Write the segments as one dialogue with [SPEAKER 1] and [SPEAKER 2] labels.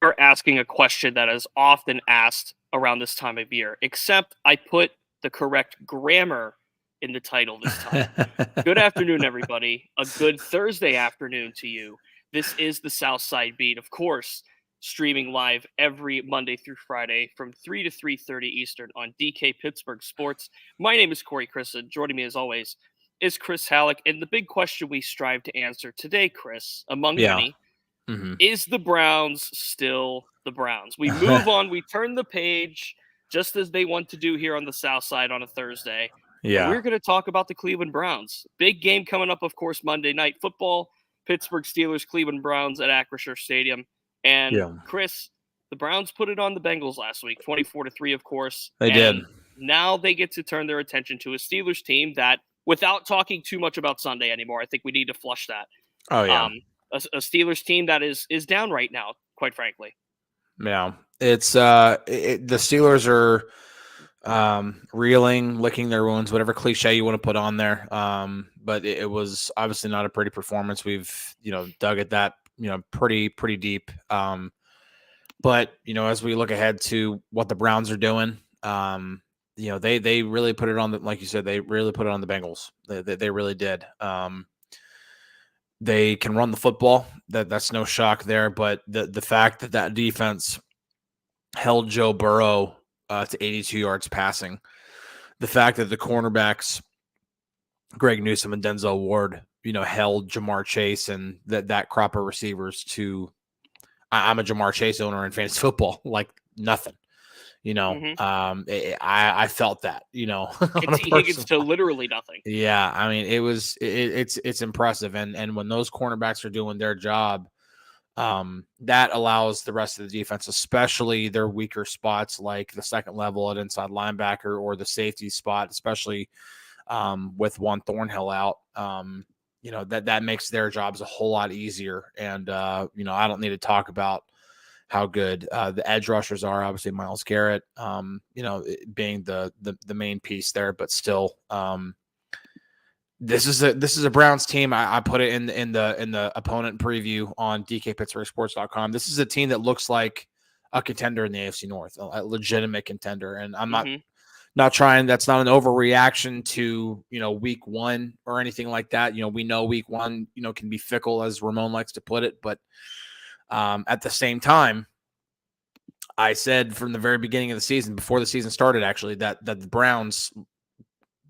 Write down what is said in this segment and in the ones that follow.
[SPEAKER 1] are asking a question that is often asked around this time of year, except I put the correct grammar in the title this time. Good afternoon, everybody. A good Thursday afternoon to you. This is the Southside Beat, of course, streaming live every Monday through Friday from 3 to 3:30 Eastern on DK Pittsburgh Sports. My name is Corey Crisan. Joining me, as always, is Chris Halicke. And the big question we strive to answer today, Chris, among
[SPEAKER 2] Yeah.
[SPEAKER 1] many,
[SPEAKER 2] Mhm.
[SPEAKER 1] is the Browns still the Browns? We move on. We turn the page, just as they want to do here on the South Side on a Thursday. And
[SPEAKER 2] Yeah.
[SPEAKER 1] we're going to talk about the Cleveland Browns. Big game coming up, of course, Monday Night Football. Pittsburgh Steelers, Cleveland Browns at Acrisure Stadium. And
[SPEAKER 2] Yeah.
[SPEAKER 1] Chris, the Browns put it on the Bengals last week, 24-3, of course.
[SPEAKER 2] They did.
[SPEAKER 1] And now they get to turn their attention to a Steelers team that, without talking too much about Sunday anymore, I think we need to flush that.
[SPEAKER 2] Oh, yeah.
[SPEAKER 1] A Steelers team that is down right now, quite frankly.
[SPEAKER 2] Yeah. It's the Steelers are reeling, licking their wounds, whatever cliche you want to put on there. But it was obviously not a pretty performance. We've, dug at that, pretty deep. But, as we look ahead to what the Browns are doing, they really put it on like you said, they really put it on the Bengals. They really did. They can run the football. That's no shock there. But the fact that defense held Joe Burrow to 82 yards passing, the fact that the cornerbacks, Greg Newsome and Denzel Ward, held Jamar Chase and that crop of receivers to, I'm a Jamar Chase owner in fantasy football, like nothing. I felt that,
[SPEAKER 1] he gets to literally nothing.
[SPEAKER 2] Yeah, I mean, it's impressive, and when those cornerbacks are doing their job, that allows the rest of the defense, especially their weaker spots like the second level at inside linebacker or the safety spot, especially with Juan Thornhill out. That makes their jobs a whole lot easier. And I don't need to talk about how good the edge rushers are. Obviously, Myles Garrett, being the main piece there, but still, this is a Browns team. I put it in the opponent preview on DKPittsburghSports.com. This is a team that looks like a contender in the AFC North, a legitimate contender. And I'm not trying. That's not an overreaction to week one or anything like that. We know week one can be fickle, as Ramon likes to put it, but at the same time, I said from the very beginning of the season, before the season started, actually, that the Browns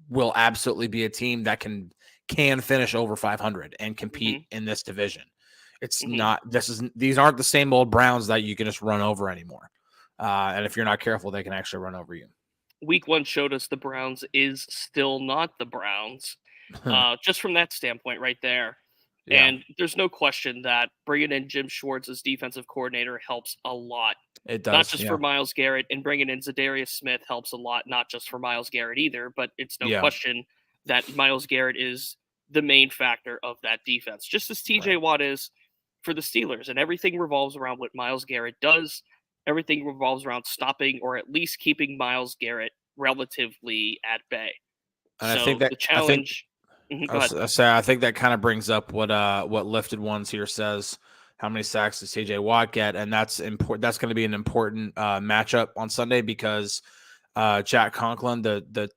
[SPEAKER 2] will absolutely be a team that can finish over 500 and compete in this division. It's not. These aren't the same old Browns that you can just run over anymore. And if you're not careful, they can actually run over you.
[SPEAKER 1] Week one showed us the Browns is still not the Browns, just from that standpoint right there. Yeah. And there's no question that bringing in Jim Schwartz as defensive coordinator helps a lot.
[SPEAKER 2] It does.
[SPEAKER 1] Not just for Myles Garrett, and bringing in Zadarius Smith helps a lot, not just for Myles Garrett either, but it's no question that Myles Garrett is the main factor of that defense, just as TJ Watt is for the Steelers. And everything revolves around what Myles Garrett does. Everything revolves around stopping or at least keeping Myles Garrett relatively at bay.
[SPEAKER 2] And
[SPEAKER 1] so
[SPEAKER 2] I think that
[SPEAKER 1] the challenge.
[SPEAKER 2] I think that kind of brings up what Lifted Ones here says. How many sacks does TJ Watt get? And that's important. That's going to be an important matchup on Sunday because Jack Conklin, the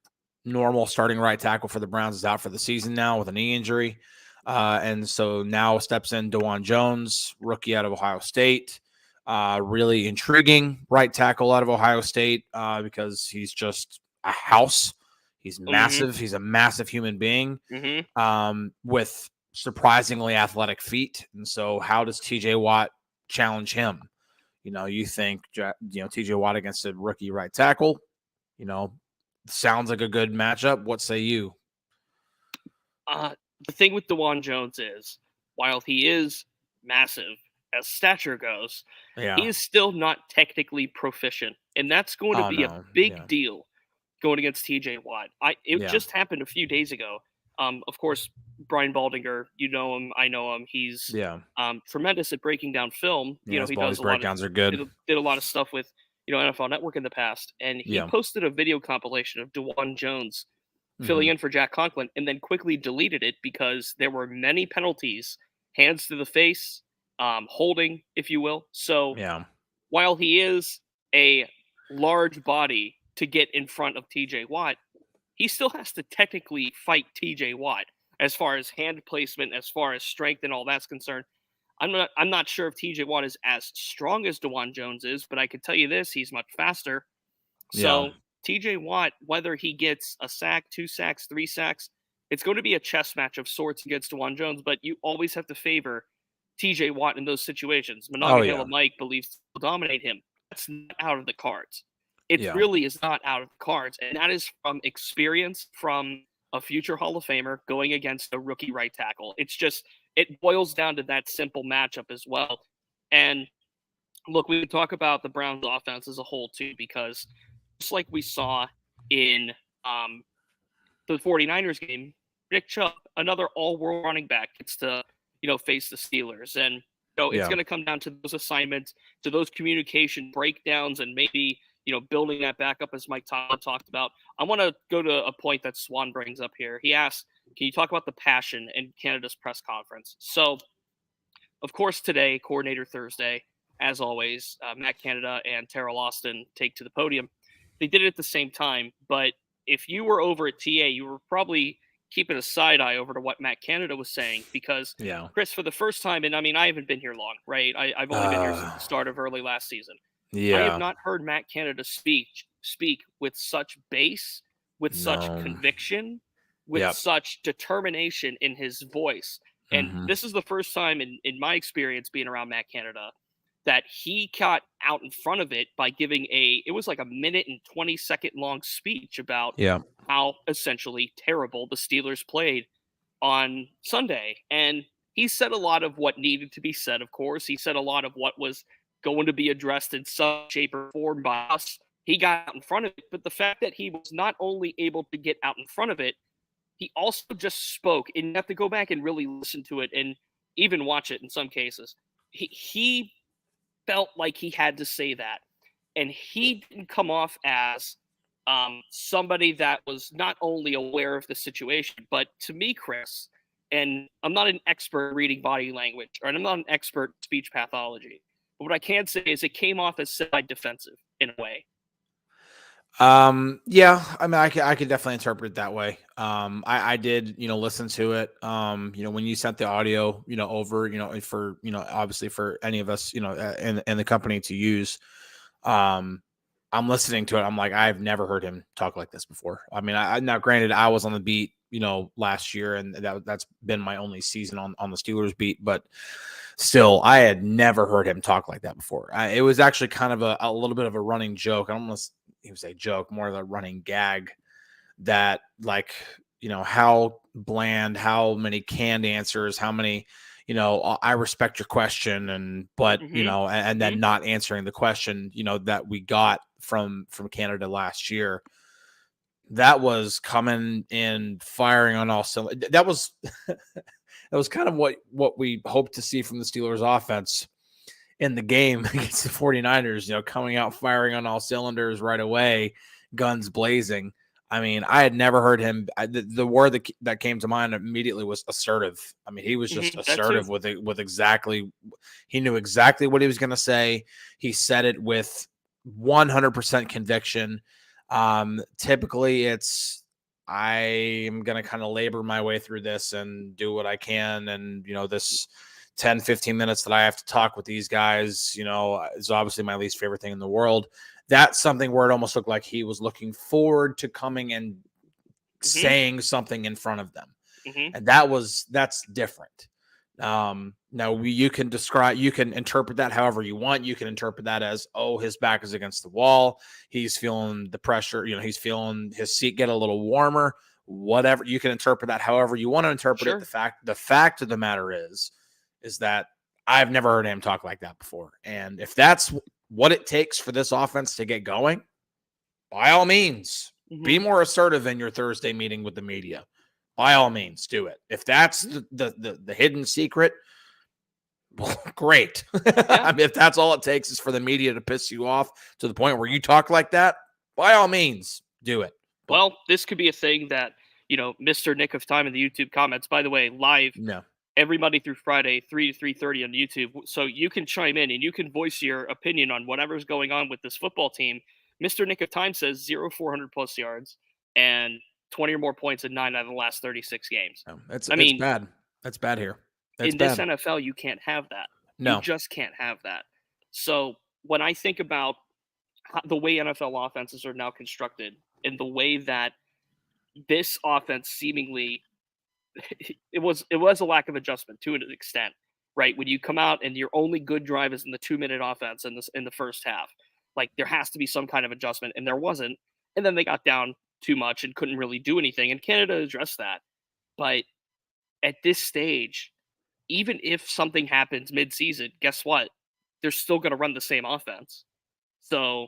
[SPEAKER 2] normal starting right tackle for the Browns, is out for the season now with a knee injury. And so now steps in Dewan Jones, rookie out of Ohio State. Really intriguing right tackle out of Ohio State because he's just a house. He's massive. He's a massive human being with surprisingly athletic feet. And so how does TJ Watt challenge him? You think, TJ Watt against a rookie right tackle, sounds like a good matchup. What say you?
[SPEAKER 1] The thing with Dewan Jones is, while he is massive as stature goes, he is still not technically proficient. And that's going to be a big deal going against TJ Watt. It just happened a few days ago. Of course, Brian Baldinger, you know him, I know him. He's tremendous at breaking down film. He does
[SPEAKER 2] breakdowns are good.
[SPEAKER 1] Did a lot of stuff with NFL Network in the past, and he posted a video compilation of Dewan Jones filling in for Jack Conklin, and then quickly deleted it because there were many penalties, hands to the face, holding, if you will. So while he is a large body to get in front of TJ Watt, he still has to technically fight TJ Watt as far as hand placement, as far as strength and all that's concerned. I'm not sure if TJ Watt is as strong as DeJuan Jones is, but I can tell you this, he's much faster.
[SPEAKER 2] Yeah.
[SPEAKER 1] So TJ Watt, whether he gets a sack, 2 sacks, 3 sacks, it's going to be a chess match of sorts against DeJuan Jones, but you always have to favor TJ Watt in those situations.
[SPEAKER 2] Oh, yeah.
[SPEAKER 1] Monongahela Mike believes will dominate him. That's not out of the cards. It
[SPEAKER 2] Yeah.
[SPEAKER 1] really is not out of the cards. And that is from experience from a future Hall of Famer going against a rookie right tackle. It's just, it boils down to that simple matchup as well. And look, we can talk about the Browns offense as a whole too, because just like we saw in the 49ers game, Nick Chubb, another all-world running back, gets to, face the Steelers. And, it's going to come down to those assignments, to those communication breakdowns, and maybe, building that back up as Mike Tomlin talked about. I want to go to a point that Swan brings up here. He asks, can you talk about the passion in Canada's press conference? So, of course, today, Coordinator Thursday, as always, Matt Canada and Terrell Austin take to the podium. They did it at the same time, but if you were over at TA, you were probably keeping a side eye over to what Matt Canada was saying, because Chris, for the first time, and I mean, I haven't been here long, right? I've only been here since the start of early last season. I have not heard Matt Canada speak with such bass, with such conviction, with such determination in his voice. And this is the first time in my experience being around Matt Canada that he got out in front of it by giving it was like a 1-20 long speech about how essentially terrible the Steelers played on Sunday. And he said a lot of what needed to be said, of course. He said a lot of what was going to be addressed in some shape or form by us. He got out in front of it, but the fact that he was not only able to get out in front of it, he also just spoke, and you have to go back and really listen to it and even watch it in some cases. He felt like he had to say that, and he didn't come off as somebody that was not only aware of the situation, but to me, Chris, and I'm not an expert reading body language, or I'm not an expert in speech pathology, but what I can say is it came off as semi-defensive in a way.
[SPEAKER 2] Yeah, I mean, I could definitely interpret it that way. I did, listen to it. When you sent the audio, over, for, obviously for any of us, in the company to use, I'm listening to it. I'm like, I've never heard him talk like this before. I mean, now granted, I was on the beat, last year, and that's been my only season on the Steelers beat, but still, I had never heard him talk like that before. It was actually kind of a little bit of a running joke. I almost, he was a joke, more of a running gag, that like, how bland, how many canned answers, how many, I respect your question, but and then not answering the question, that we got from Canada last year. That was coming in firing on all cylinders. That was that was kind of what we hoped to see from the Steelers offense in the game against the 49ers, coming out firing on all cylinders right away, guns blazing. I mean, I had never heard him. The word that came to mind immediately was assertive. I mean, he was just assertive with exactly, he knew exactly what he was going to say. He said it with 100% conviction. Typically I am going to kind of labor my way through this and do what I can. And, this 10, 15 minutes that I have to talk with these guys, is obviously my least favorite thing in the world. That's something where it almost looked like he was looking forward to coming and saying something in front of them. And that's different. Now you can interpret that however you want. You can interpret that as, oh, his back is against the wall. He's feeling the pressure. He's feeling his seat get a little warmer, whatever. You can interpret that however you want to interpret it. The fact of the matter is that I've never heard him talk like that before. And if that's what it takes for this offense to get going, by all means, be more assertive in your Thursday meeting with the media. By all means, do it. If that's the hidden secret, well, great. I mean, if that's all it takes is for the media to piss you off to the point where you talk like that, by all means, do it.
[SPEAKER 1] Well, this could be a thing that, Mr. Nick of Time in the YouTube comments, by the way, live every Monday through Friday, 3 to 3:30 on YouTube. So you can chime in and you can voice your opinion on whatever's going on with this football team. Mr. Nick of Time says 400 plus yards and 20 or more points in 9 out of the last 36 games.
[SPEAKER 2] It's
[SPEAKER 1] I mean,
[SPEAKER 2] bad. That's bad here. It's
[SPEAKER 1] in this
[SPEAKER 2] bad.
[SPEAKER 1] NFL, you can't have that. You
[SPEAKER 2] No.
[SPEAKER 1] just can't have that. So when I think about the way NFL offenses are now constructed and the way that this offense seemingly it was a lack of adjustment to an extent, right? When you come out and your only good drive is in the 2-minute offense in the first half, like there has to be some kind of adjustment, and there wasn't. And then they got down too much and couldn't really do anything. And Canada addressed that, but at this stage, even if something happens mid-season, guess what? They're still going to run the same offense. So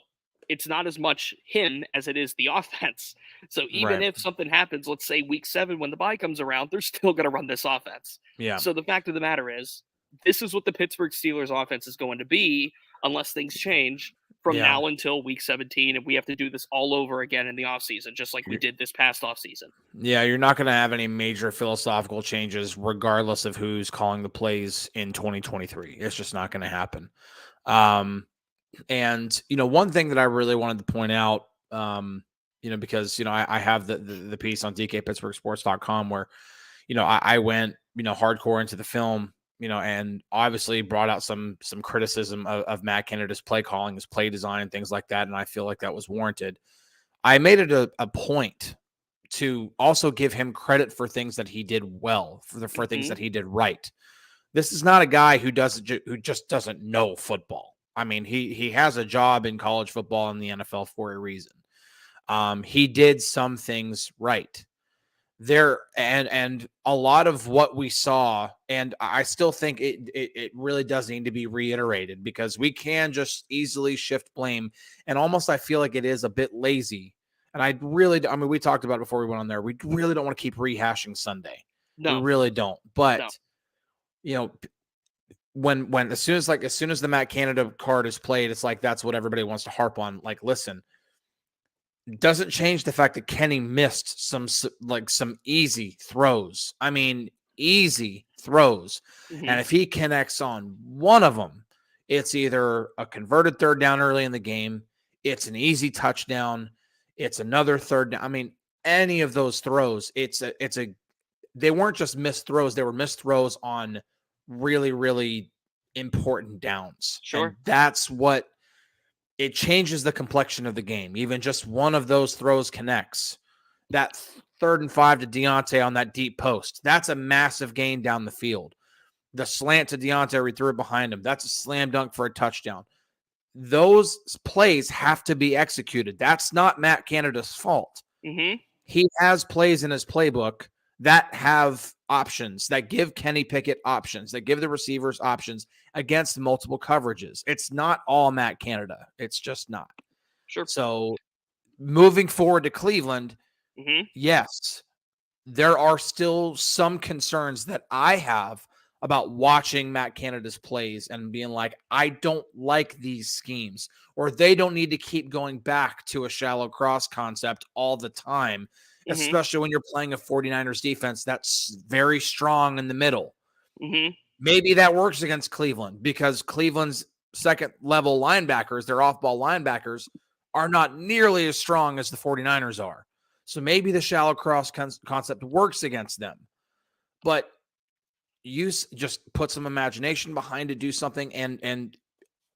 [SPEAKER 1] it's not as much him as it is the offense. So even
[SPEAKER 2] Right.
[SPEAKER 1] if something happens, let's say week 7 when the bye comes around, they're still going to run this offense.
[SPEAKER 2] Yeah.
[SPEAKER 1] So the fact of the matter is, this is what the Pittsburgh Steelers offense is going to be unless things change from now until week 17, and we have to do this all over again in the offseason, just like we did this past offseason.
[SPEAKER 2] Yeah, you're not going to have any major philosophical changes regardless of who's calling the plays in 2023. It's just not going to happen. And, one thing that I really wanted to point out, because, I have the piece on DKPittsburghSports.com where, I went, hardcore into the film, and obviously brought out some criticism of Matt Canada's play calling, his play design, and things like that. And I feel like that was warranted. I made it a point to also give him credit for things that he did well, for things that he did right. This is not a guy who just doesn't know football. I mean, he has a job in college football and the NFL for a reason. He did some things right there, and a lot of what we saw, and I still think it really does need to be reiterated, because we can just easily shift blame, and almost I feel like it is a bit lazy. And we talked about it before we went on there. We really don't want to keep rehashing Sunday.
[SPEAKER 1] No,
[SPEAKER 2] we really don't. But when as soon as the Matt Canada card is played, it's like that's what everybody wants to harp on. Like, listen, doesn't change the fact that Kenny missed some easy throws. I mean, easy throws.
[SPEAKER 1] Mm-hmm.
[SPEAKER 2] And if he connects on one of them, it's either a converted third down early in the game, it's an easy touchdown, it's another third down. I mean, any of those throws, they weren't just missed throws, they were missed throws on really, really important downs.
[SPEAKER 1] Sure.
[SPEAKER 2] And that's what it changes the complexion of the game. Even just one of those throws connects. That 3rd and 5 to Deontay on that deep post, that's a massive gain down the field. The slant to Deontay, we threw it behind him, that's a slam dunk for a touchdown. Those plays have to be executed. That's not Matt Canada's fault.
[SPEAKER 1] Mm-hmm.
[SPEAKER 2] He has plays in his playbook that have options, that give Kenny Pickett options, that give the receivers options against multiple coverages. It's not all Matt Canada. It's just not.
[SPEAKER 1] Sure.
[SPEAKER 2] So moving forward to Cleveland, yes, there are still some concerns that I have about watching Matt Canada's plays and being like, I don't like these schemes, or they don't need to keep going back to a shallow cross concept all the time, especially when you're playing a 49ers defense that's very strong in the middle. Maybe that works against Cleveland, because Cleveland's second level linebackers, their off-ball linebackers, are not nearly as strong as the 49ers are. So maybe the shallow cross concept works against them. But you just put some imagination behind it, do something, and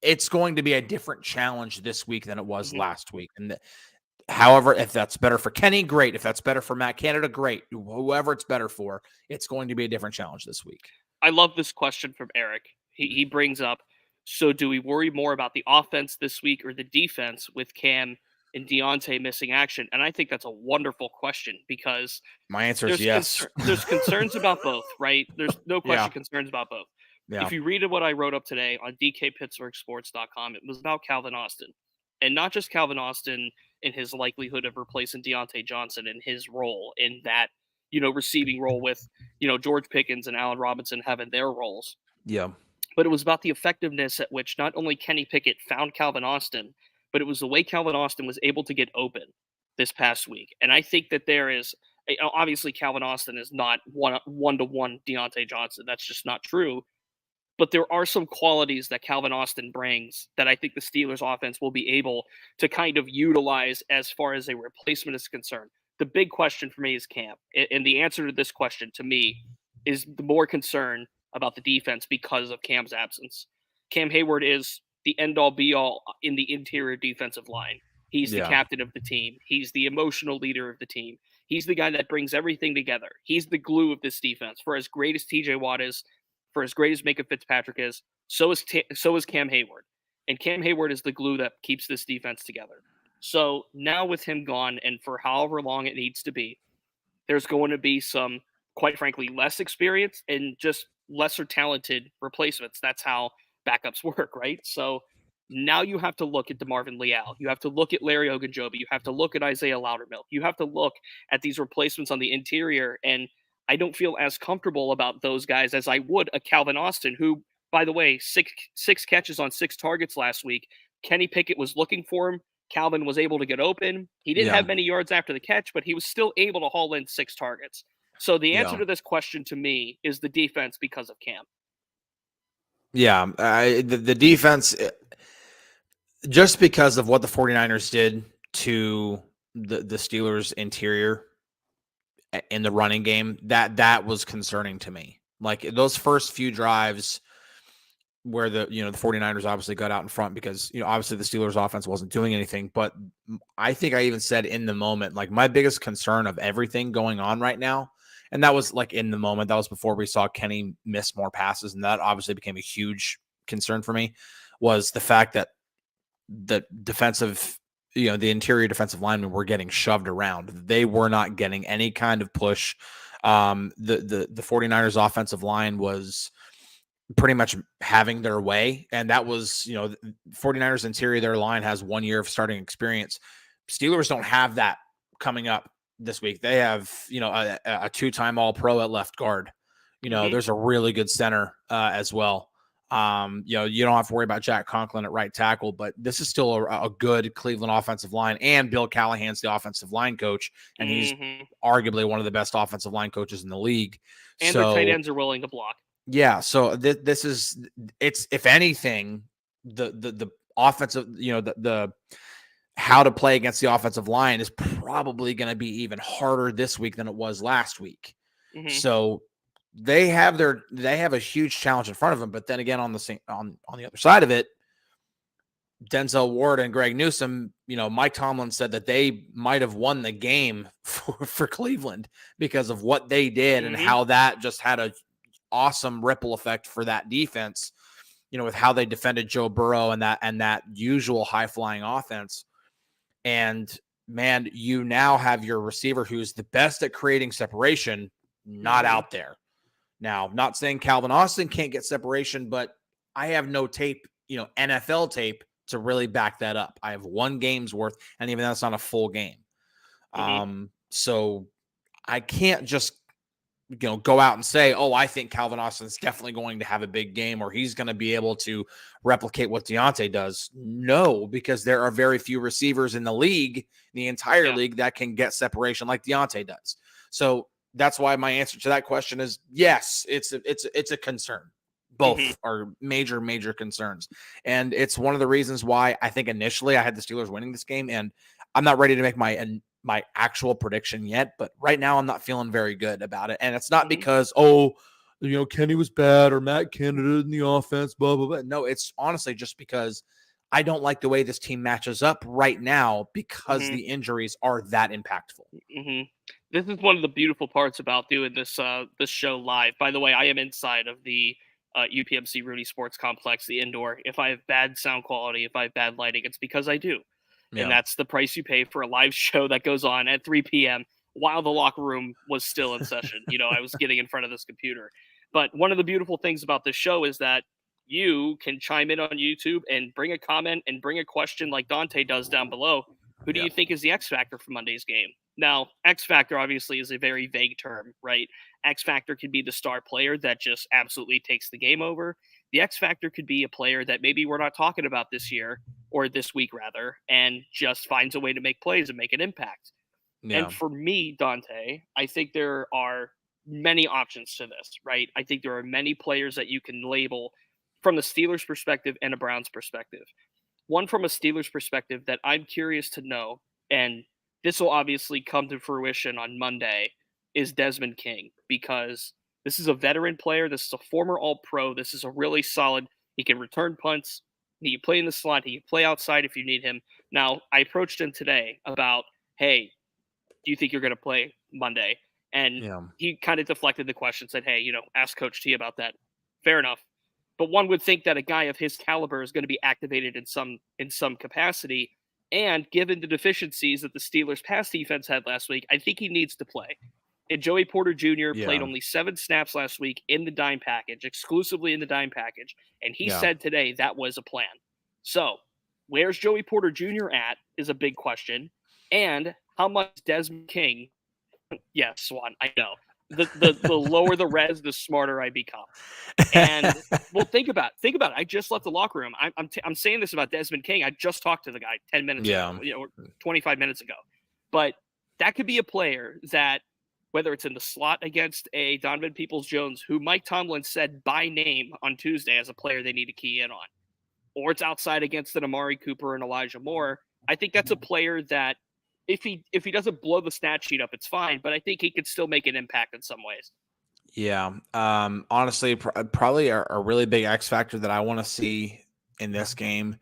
[SPEAKER 2] it's going to be a different challenge this week than it was last week. And however, if that's better for Kenny, great. If that's better for Matt Canada, great. Whoever it's better for, it's going to be a different challenge this week.
[SPEAKER 1] I love this question from Eric. He brings up, so do we worry more about the offense this week or the defense with Cam and Deontay missing action? And I think that's a wonderful question, because
[SPEAKER 2] my answer is yes.
[SPEAKER 1] There's concerns about both, right? There's no question concerns about both.
[SPEAKER 2] Yeah.
[SPEAKER 1] If you read what I wrote up today on DKPittsburghSports.com, it was about Calvin Austin. And not just Calvin Austin and his likelihood of replacing Deontay Johnson and his role in that, receiving role with, George Pickens and Allen Robinson having their roles.
[SPEAKER 2] Yeah.
[SPEAKER 1] But it was about the effectiveness at which not only Kenny Pickett found Calvin Austin, but it was the way Calvin Austin was able to get open this past week. And I think that there is Obviously, Calvin Austin is not one-to-one Deontay Johnson. That's just not true. But there are some qualities that Calvin Austin brings that I think the Steelers offense will be able to kind of utilize as far as a replacement is concerned. The big question for me is Cam. And the answer to this question to me is the more concern about the defense because of Cam's absence. Cam Hayward is the end all be all in the interior defensive line. He's the
[SPEAKER 2] Yeah.
[SPEAKER 1] captain of the team. He's the emotional leader of the team. He's the guy that brings everything together. He's the glue of this defense. For as great as TJ Watt is, for as great as Minka Fitzpatrick is, so is Cam Hayward. And Cam Hayward is the glue that keeps this defense together. So now with him gone, and for however long it needs to be, there's going to be some, quite frankly, less experience and just lesser talented replacements. That's how backups work, right? So now you have to look at DeMarvin Leal. You have to look at Larry Ogunjobi. You have to look at Isaiah Loudermilk. You have to look at these replacements on the interior. And I don't feel as comfortable about those guys as I would a Calvin Austin, who, by the way, six catches on 6 targets last week. Kenny Pickett was looking for him. Calvin was able to get open. He didn't
[SPEAKER 2] Yeah.
[SPEAKER 1] have many yards after the catch, but he was still able to haul in 6 targets. So the answer
[SPEAKER 2] Yeah.
[SPEAKER 1] to this question to me is the defense because of Cam.
[SPEAKER 2] Yeah. The defense, just because of what the 49ers did to the Steelers interior in the running game, that was concerning to me. Like those first few drives where the 49ers obviously got out in front because, obviously the Steelers offense wasn't doing anything. But I think I even said in the moment, like my biggest concern of everything going on right now, and that was like in the moment, that was before we saw Kenny miss more passes. And that obviously became a huge concern for me, was the fact that the defensive, the interior defensive linemen were getting shoved around. They were not getting any kind of push. The 49ers offensive line was pretty much having their way. And that was, 49ers interior, their line has 1 year of starting experience. Steelers don't have that coming up this week. They have, a 2-time All-Pro at left guard. There's a really good center as well. You don't have to worry about Jack Conklin at right tackle, but this is still a good Cleveland offensive line, and Bill Callahan's the offensive line coach, and he's arguably one of the best offensive line coaches in the league.
[SPEAKER 1] And their tight ends are willing to block.
[SPEAKER 2] Yeah, so this is, it's, if anything, the offensive, the how to play against the offensive line is probably going to be even harder this week than it was last week. So they have a huge challenge in front of them. But then again, on the other side of it, Denzel Ward and Greg Newsome, Mike Tomlin said that they might have won the game for Cleveland because of what they did and how that just had a awesome ripple effect for that defense, with how they defended Joe Burrow and that usual high flying offense. And man, you now have your receiver who's the best at creating separation, not out there. Now, not saying Calvin Austin can't get separation, but I have no tape, NFL tape to really back that up. I have 1 game's worth, and even that's not a full game. So I can't just go out and say, oh, I think Calvin Austin is definitely going to have a big game, or he's going to be able to replicate what Deontay does. No, because there are very few receivers in the league, the entire league, that can get separation like Deontay does. So that's why my answer to that question is yes, it's a concern. Both are major concerns. And it's one of the reasons why I think initially I had the Steelers winning this game, and I'm not ready to make my actual prediction yet, but right now I'm not feeling very good about it. And it's not because, Kenny was bad or Matt Canada in the offense, blah, blah, blah. No, it's honestly just because I don't like the way this team matches up right now because the injuries are that impactful.
[SPEAKER 1] This is one of the beautiful parts about doing this show live. By the way, I am inside of the UPMC Rooney Sports Complex, the indoor. If I have bad sound quality, if I have bad lighting, it's because I do. Yeah. And that's the price you pay for a live show that goes on at 3 p.m. while the locker room was still in session. I was getting in front of this computer. But one of the beautiful things about this show is that you can chime in on YouTube and bring a comment and bring a question like Dante does down below. Who do you think is the X factor for Monday's game? Now, X factor obviously is a very vague term, right? X factor could be the star player that just absolutely takes the game over. The X factor could be a player that maybe we're not talking about this year, or this week rather, and just finds a way to make plays and make an impact.
[SPEAKER 2] Yeah.
[SPEAKER 1] And for me, Dante, I think there are many options to this, right? I think there are many players that you can label from the Steelers' perspective and a Browns' perspective. One from a Steelers' perspective that I'm curious to know, and this will obviously come to fruition on Monday, is Desmond King, because this is a veteran player. This is a former All-Pro. This is a really solid. He can return punts. He can play in the slot. He can play outside if you need him. Now, I approached him today about, hey, do you think you're going to play Monday? And
[SPEAKER 2] Yeah.
[SPEAKER 1] he kind of deflected the question, said, hey, ask Coach T about that. Fair enough. But one would think that a guy of his caliber is going to be activated in some capacity. And given the deficiencies that the Steelers' pass defense had last week, I think he needs to play. And Joey Porter Jr. played
[SPEAKER 2] Yeah.
[SPEAKER 1] only 7 snaps last week in the dime package, exclusively in the dime package. And he
[SPEAKER 2] Yeah.
[SPEAKER 1] said today that was a plan. So where's Joey Porter Jr. at is a big question. And how much Desmond King? Yes, Swan, I know. The lower the res, the smarter I become. And well, think about it. I just left the locker room. I'm saying this about Desmond King. I just talked to the guy 10 minutes ago, or 25 minutes ago. But that could be a player that, whether it's in the slot against a Donovan Peoples-Jones, who Mike Tomlin said by name on Tuesday as a player they need to key in on, or it's outside against an Amari Cooper and Elijah Moore. I think that's a player that if he doesn't blow the stat sheet up, it's fine. But I think he could still make an impact in some ways.
[SPEAKER 2] Yeah. Honestly, probably a really big X factor that I want to see in this game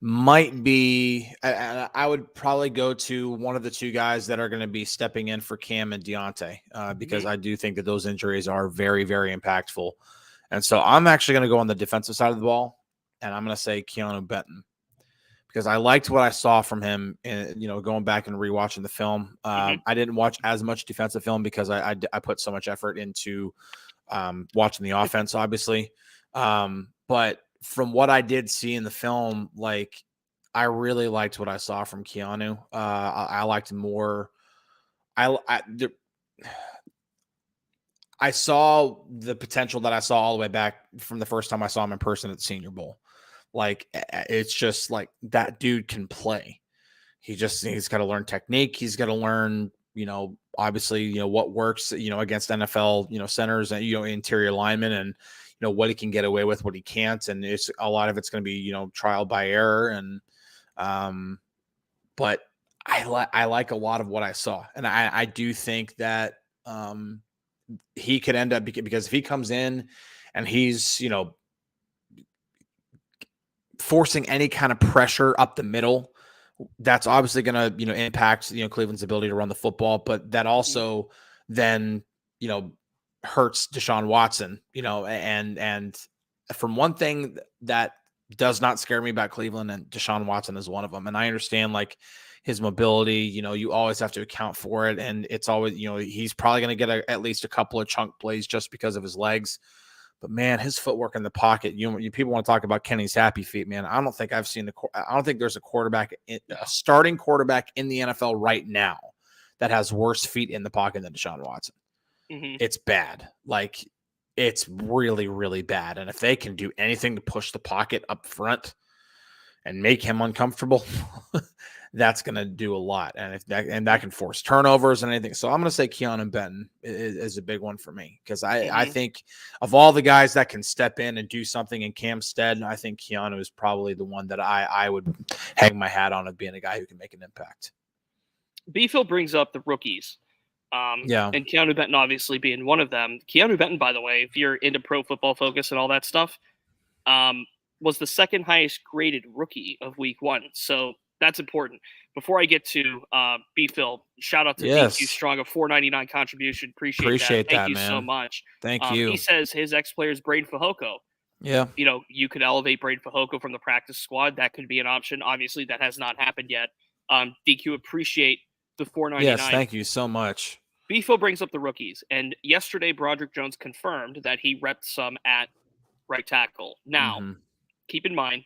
[SPEAKER 2] might be, I would probably go to one of the two guys that are going to be stepping in for Cam and Deontay, because I do think that those injuries are very, very impactful. And so I'm actually going to go on the defensive side of the ball, and I'm going to say Keanu Benton, because I liked what I saw from him, going back and rewatching the film. I didn't watch as much defensive film because I put so much effort into watching the offense, obviously. But from what I did see in the film, like, I really liked what I saw from Keanu. I liked more. I saw the potential that I saw all the way back from the first time I saw him in person at the Senior Bowl. Like, it's just like that dude can play. He's got to learn technique. He's got to learn, obviously, what works, against NFL, centers and, interior linemen, and, what he can get away with, what he can't. And it's a lot of it's going to be, trial by error. And, but I like a lot of what I saw. And I do think that, he could end up, because if he comes in and he's, forcing any kind of pressure up the middle, that's obviously going to, impact, Cleveland's ability to run the football, but that also then, hurts Deshaun Watson, and from one thing that does not scare me about Cleveland, and Deshaun Watson is one of them. And I understand, like, his mobility, you always have to account for it. And it's always, he's probably going to get at least a couple of chunk plays just because of his legs. But man, his footwork in the pocket, you people want to talk about Kenny's happy feet, man. I don't think there's a starting quarterback in the NFL right now that has worse feet in the pocket than Deshaun Watson. It's bad. Like, it's really, really bad. And if they can do anything to push the pocket up front and make him uncomfortable, that's going to do a lot. And that can force turnovers and anything. So I'm going to say Keanu Benton is a big one for me, because I think of all the guys that can step in and do something in Cam's stead, I think Keanu is probably the one that I would hang my hat on as being a guy who can make an impact.
[SPEAKER 1] B-Phil brings up the rookies. And Keanu Benton obviously being one of them. Keanu Benton, by the way, if you're into Pro Football Focus and all that stuff, was the second highest graded rookie of week 1. So that's important. Before I get to B-Phil, shout out to DQ Strong, a $4.99 contribution. Appreciate that. Thank you
[SPEAKER 2] man.
[SPEAKER 1] So much.
[SPEAKER 2] Thank you.
[SPEAKER 1] He says his ex-player is Braden Fehoko.
[SPEAKER 2] Yeah.
[SPEAKER 1] You could elevate Braden Fehoko from the practice squad. That could be an option. Obviously, that has not happened yet. DQ, appreciate the $4.99.
[SPEAKER 2] Yes, thank you so much.
[SPEAKER 1] B-Phil brings up the rookies. And yesterday, Broderick Jones confirmed that he repped some at right tackle. Now, keep in mind,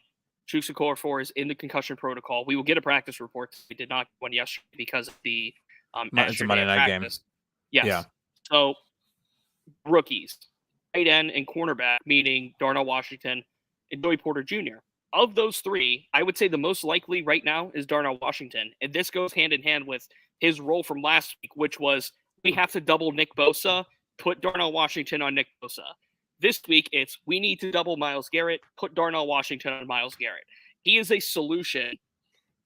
[SPEAKER 1] Chuks Okorafor is in the concussion protocol. We will get a practice report. We did not get one yesterday because of the
[SPEAKER 2] it's a Monday night game.
[SPEAKER 1] Yes.
[SPEAKER 2] Yeah.
[SPEAKER 1] So, rookies, tight end and cornerback, meaning Darnell Washington and Joey Porter Jr. Of those three, I would say the most likely right now is Darnell Washington. And this goes hand in hand with his role from last week, which was we have to double Nick Bosa, put Darnell Washington on Nick Bosa. This week, it's we need to double Myles Garrett, put Darnell Washington on Myles Garrett. He is a solution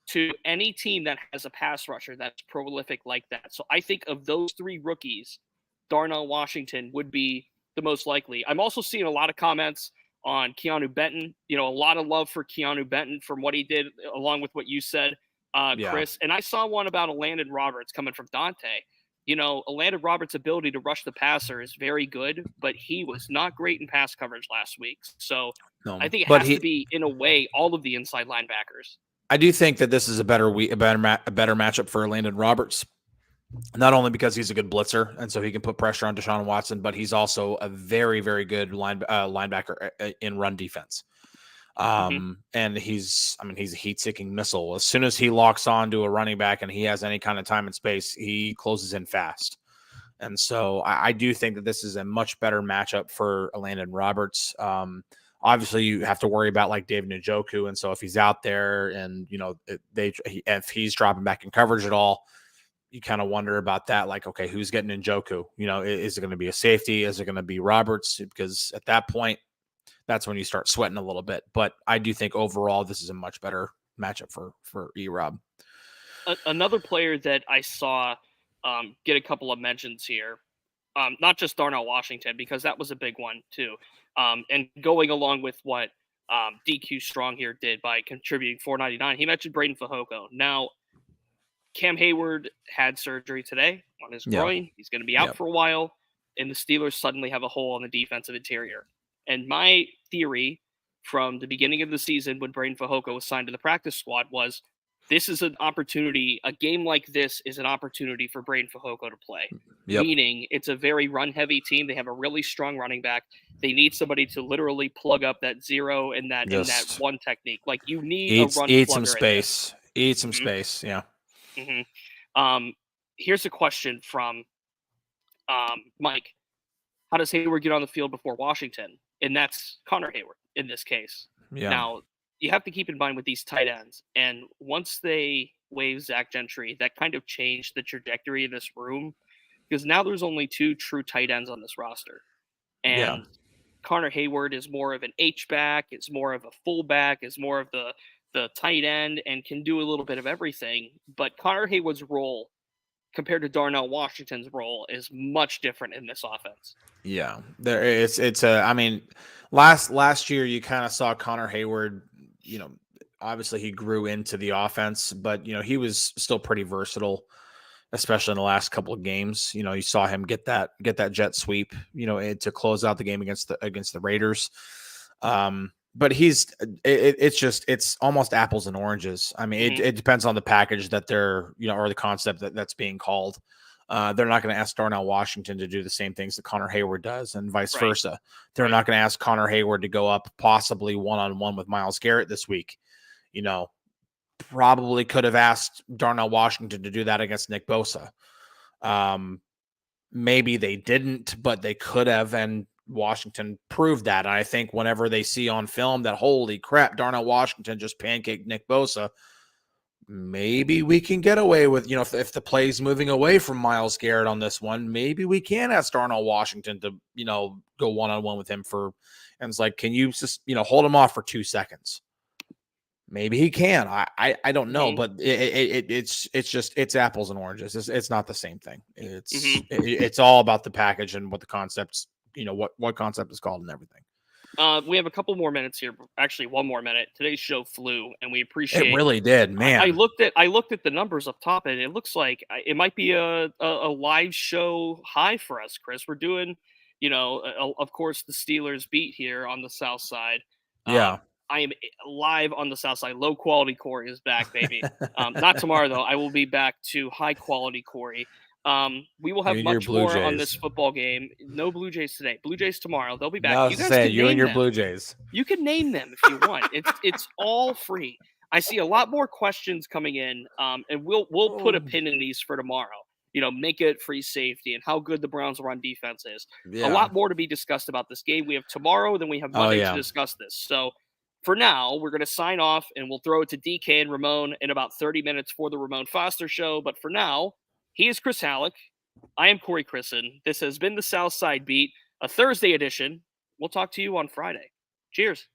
[SPEAKER 1] to any team that has a pass rusher that's prolific like that. So I think of those three rookies, Darnell Washington would be the most likely. I'm also seeing a lot of comments on Keanu Benton. A lot of love for Keanu Benton from what he did, along with what you said, Chris. And I saw one about Landon Roberts coming from Dante. Landon Roberts' ability to rush the passer is very good, but he was not great in pass coverage last week. So I think it has to be, in a way, all of the inside linebackers.
[SPEAKER 2] I do think that this is a better matchup for Landon Roberts. Not only because he's a good blitzer, and so he can put pressure on Deshaun Watson, but he's also a very, very good linebacker in run defense. And he's a heat-seeking missile. As soon as he locks on to a running back and he has any kind of time and space, he closes in fast. And so I do think that this is a much better matchup for Landon Roberts. Obviously, you have to worry about like David Njoku, and so if he's out there and if he's dropping back in coverage at all, you kind of wonder about that. Like, okay, who's getting Njoku? Is it going to be a safety? Is it going to be Roberts? Because at that point, that's when you start sweating a little bit. But I do think overall this is a much better matchup for E-Rob.
[SPEAKER 1] Another player that I saw get a couple of mentions here, not just Darnell Washington, because that was a big one too. And going along with what DQ Strong here did by contributing $4.99, he mentioned Braden Fehoko. Now, Cam Hayward had surgery today on his groin. He's going to be out for a while, and the Steelers suddenly have a hole on the defensive interior. And my theory from the beginning of the season when Braden Fehoko was signed to the practice squad was this is an opportunity. A game like this is an opportunity for Braden Fehoko to play. Meaning it's a very run-heavy team. They have a really strong running back. They need somebody to literally plug up that zero and that one technique. Like you need a run.
[SPEAKER 2] Eat some space. Eat some space. Yeah.
[SPEAKER 1] Here's a question from Mike. How does Hayward get on the field before Washington? And that's Connor Hayward in this case.
[SPEAKER 2] Yeah.
[SPEAKER 1] Now, you have to keep in mind with these tight ends, and once they waive Zach Gentry, that kind of changed the trajectory of this room because now there's only two true tight ends on this roster. And Connor Hayward is more of an H-back, it's more of a fullback, it's more of the tight end and can do a little bit of everything. But Connor Hayward's role compared to Darnell Washington's role is much different in this offense.
[SPEAKER 2] Yeah, last year you kind of saw Connor Hayward, obviously he grew into the offense, but he was still pretty versatile, especially in the last couple of games. You saw him get that jet sweep, to close out the game against the Raiders. But it's almost apples and oranges. I mean, it depends on the package that they're, or the concept that's being called. They're not going to ask Darnell Washington to do the same things that Connor Hayward does and vice versa. They're not going to ask Connor Hayward to go up possibly one-on-one with Myles Garrett this week. Probably could have asked Darnell Washington to do that against Nick Bosa. Maybe they didn't, but they could have, and Washington proved that. And I think whenever they see on film that, holy crap, Darnell Washington just pancaked Nick Bosa, maybe we can get away with, if the play's moving away from Myles Garrett on this one, maybe we can ask Darnell Washington to, go one-on-one with him and it's like, can you just, hold him off for 2 seconds? Maybe he can. I don't know, but it's apples and oranges. It's not the same thing. It's all about the package and what the concepts, what concept is called and everything.
[SPEAKER 1] We have a couple more minutes here. Actually, one more minute. Today's show flew, and we appreciate.
[SPEAKER 2] It really did, man.
[SPEAKER 1] I looked at the numbers up top, and it looks like it might be a live show high for us, Chris. We're doing, of course, the Steelers beat here on the South Side.
[SPEAKER 2] Yeah.
[SPEAKER 1] I am live on the South Side. Low quality Corey is back, baby. Not tomorrow though. I will be back to high quality Corey. We will have much more on this football game. No Blue Jays today. Blue Jays tomorrow. They'll be back.
[SPEAKER 2] No, you and your Blue Jays.
[SPEAKER 1] You can name them if you want. It's all free. I see a lot more questions coming in, and we'll put a pin in these for tomorrow. Make it free safety and how good the Browns' run defense is. Yeah. A lot more to be discussed about this game. We have tomorrow, then we have Monday to discuss this. So for now, we're going to sign off, and we'll throw it to DK and Ramon in about 30 minutes for the Ramon Foster Show. But for now, He is Chris Halicke. I am Corey Crisan. This has been the Southside Beat, a Thursday edition. We'll talk to you on Friday. Cheers.